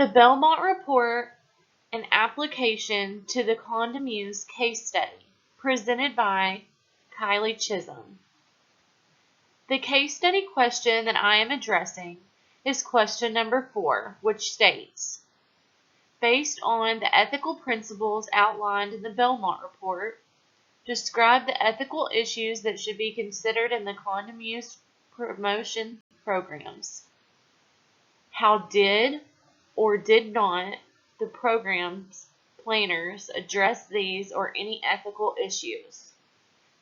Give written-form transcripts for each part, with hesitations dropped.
The Belmont Report, an application to the condom use case study, presented by Kylie Chisholm. The case study question that I am addressing is question number 4, which states, based on the ethical principles outlined in the Belmont Report, describe the ethical issues that should be considered in the condom use promotion programs. How did or did not the program's planners address these or any ethical issues?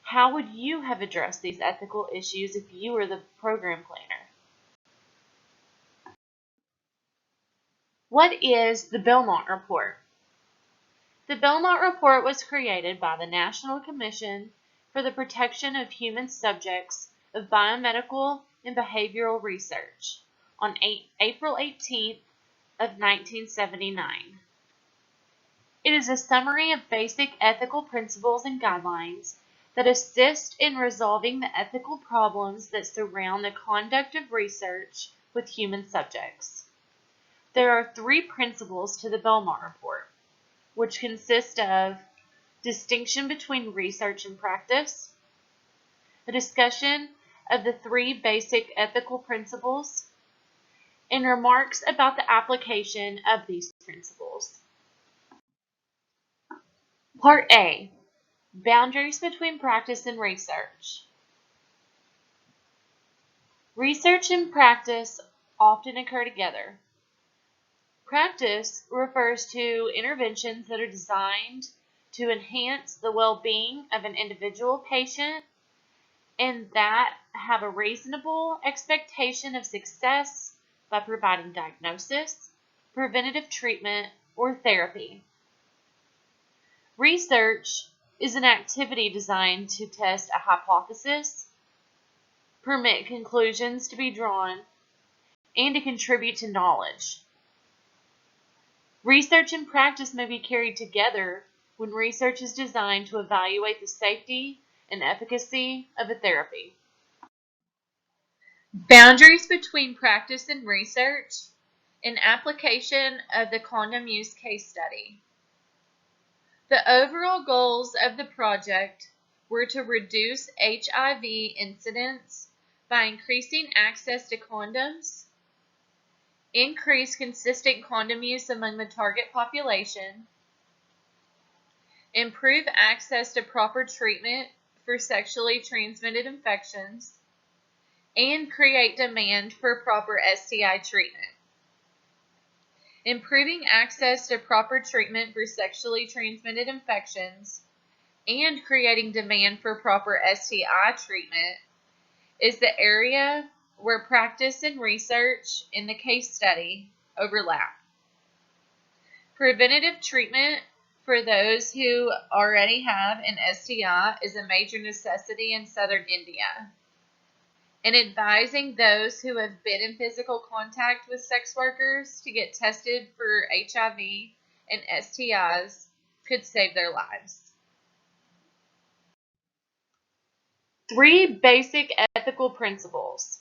How would you have addressed these ethical issues if you were the program planner? What is the Belmont Report? The Belmont Report was created by the National Commission for the Protection of Human Subjects of Biomedical and Behavioral Research on April 18th of 1979. It is a summary of basic ethical principles and guidelines that assist in resolving the ethical problems that surround the conduct of research with human subjects. There are 3 principles to the Belmont Report, which consist of distinction between research and practice, a discussion of the 3 basic ethical principles, and remarks about the application of these principles. Part A. Boundaries between practice and research. Research and practice often occur together. Practice refers to interventions that are designed to enhance the well-being of an individual patient and that have a reasonable expectation of success by providing diagnosis, preventative treatment, or therapy. Research is an activity designed to test a hypothesis, permit conclusions to be drawn, and to contribute to knowledge. Research and practice may be carried together when research is designed to evaluate the safety and efficacy of a therapy. Boundaries between practice and research, an application of the condom use case study. The overall goals of the project were to reduce HIV incidence by increasing access to condoms, increase consistent condom use among the target population, improve access to proper treatment for sexually transmitted infections, and create demand for proper STI treatment. Improving access to proper treatment for sexually transmitted infections and creating demand for proper STI treatment is the area where practice and research in the case study overlap. Preventative treatment for those who already have an STI is a major necessity in southern India. And advising those who have been in physical contact with sex workers to get tested for HIV and STIs could save their lives. 3 basic ethical principles.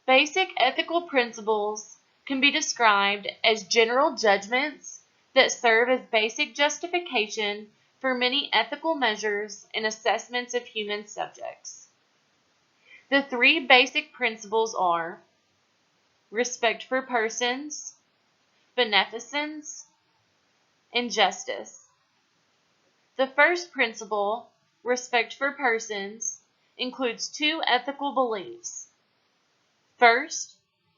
Basic ethical principles can be described as general judgments that serve as basic justification for many ethical measures and assessments of human subjects. The 3 basic principles are respect for persons, beneficence, and justice. The first principle, respect for persons, includes 2 ethical beliefs. First,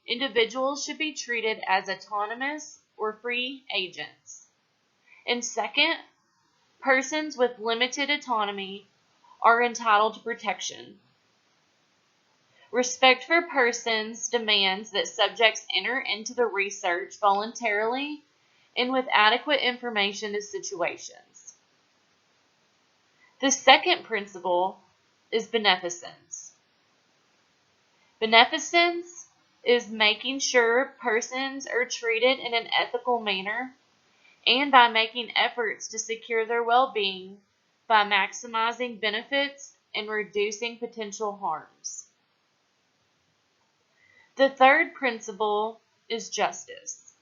individuals should be treated as autonomous or free agents. And second, persons with limited autonomy are entitled to protection. Respect for persons demands that subjects enter into the research voluntarily and with adequate information to situations. The second principle is beneficence. Beneficence is making sure persons are treated in an ethical manner and by making efforts to secure their well-being by maximizing benefits and reducing potential harms. The third principle is justice.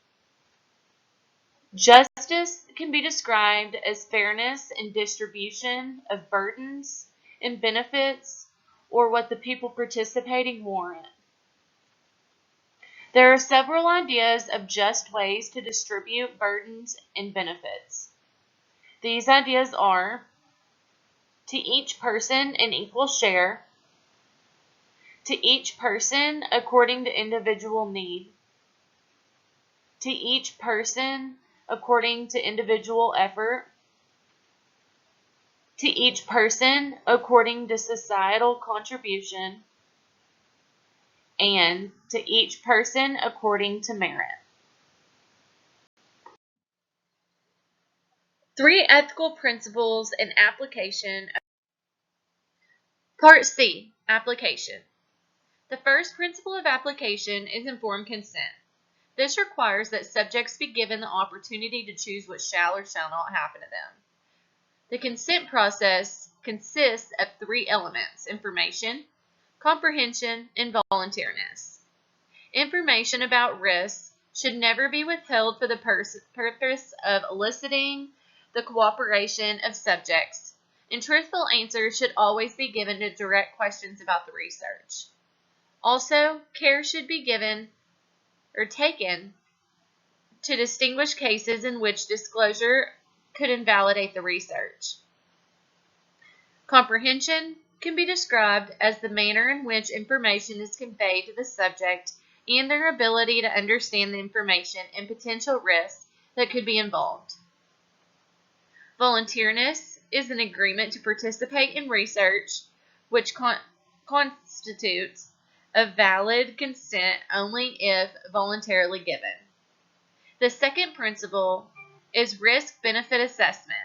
Justice can be described as fairness in distribution of burdens and benefits, or what the people participating warrant. There are several ideas of just ways to distribute burdens and benefits. These ideas are: to each person an equal share, to each person according to individual need, to each person according to individual effort, to each person according to societal contribution, and to each person according to merit. 3 ethical principles and application. Part C, application. The first principle of application is informed consent. This requires that subjects be given the opportunity to choose what shall or shall not happen to them. The consent process consists of 3 elements: information, comprehension, and voluntariness. Information about risks should never be withheld for the purpose of eliciting the cooperation of subjects, and truthful answers should always be given to direct questions about the research. Also, care should be given or taken to distinguish cases in which disclosure could invalidate the research. Comprehension can be described as the manner in which information is conveyed to the subject and their ability to understand the information and potential risks that could be involved. Voluntariness is an agreement to participate in research, which constitutes a valid consent only if voluntarily given. The second principle is risk-benefit assessment.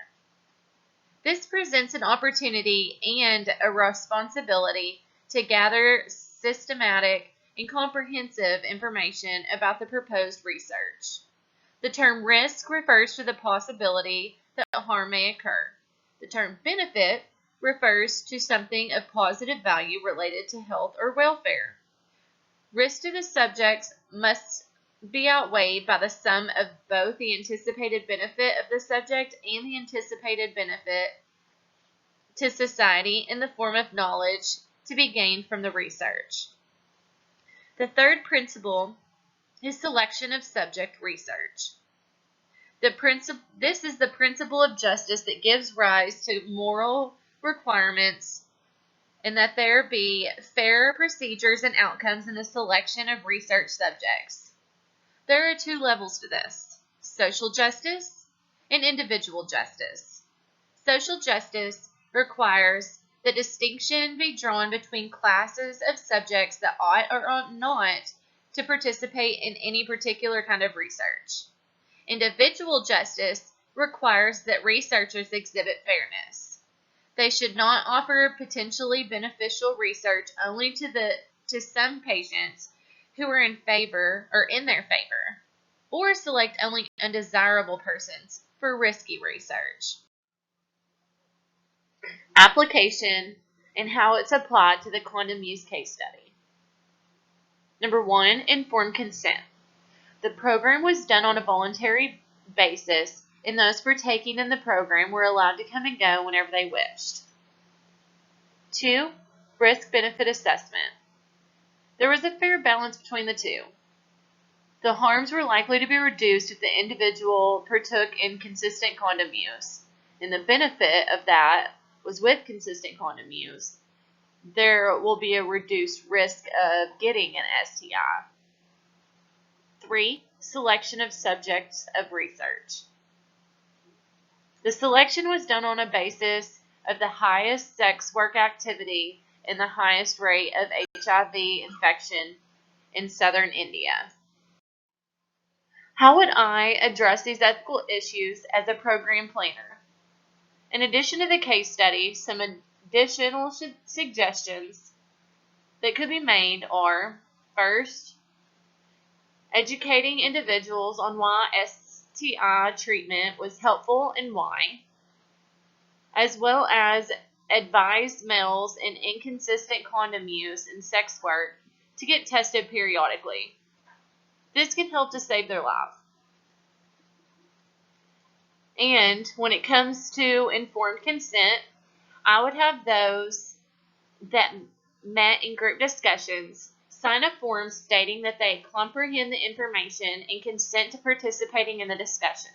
This presents an opportunity and a responsibility to gather systematic and comprehensive information about the proposed research. The term risk refers to the possibility that harm may occur. The term benefit refers to something of positive value related to health or welfare. Risk to the subjects must be outweighed by the sum of both the anticipated benefit of the subject and the anticipated benefit to society in the form of knowledge to be gained from the research. The third principle is selection of subject research. This is the principle of justice that gives rise to moral requirements and that there be fair procedures and outcomes in the selection of research subjects. There are 2 levels to this: social justice and individual justice. Social justice requires the distinction be drawn between classes of subjects that ought or ought not to participate in any particular kind of research. Individual justice requires that researchers exhibit fairness. They should not offer potentially beneficial research only to some patients who are in their favor, or select only undesirable persons for risky research. Application and how it's applied to the condom use case study. Number 1, informed consent. The program was done on a voluntary basis, and those partaking in the program were allowed to come and go whenever they wished. 2, risk-benefit assessment. There was a fair balance between the 2. The harms were likely to be reduced if the individual partook in consistent condom use, and the benefit of that was with consistent condom use, there will be a reduced risk of getting an STI. 3, selection of subjects of research. The selection was done on a basis of the highest sex work activity and the highest rate of HIV infection in southern India. How would I address these ethical issues as a program planner? In addition to the case study, some additional suggestions that could be made are: first, educating individuals on why STI treatment was helpful and why, as well as advise males in inconsistent condom use and sex work to get tested periodically. This can help to save their life. And when it comes to informed consent, I would have those that met in group discussions sign a form stating that they comprehend the information and consent to participating in the discussion.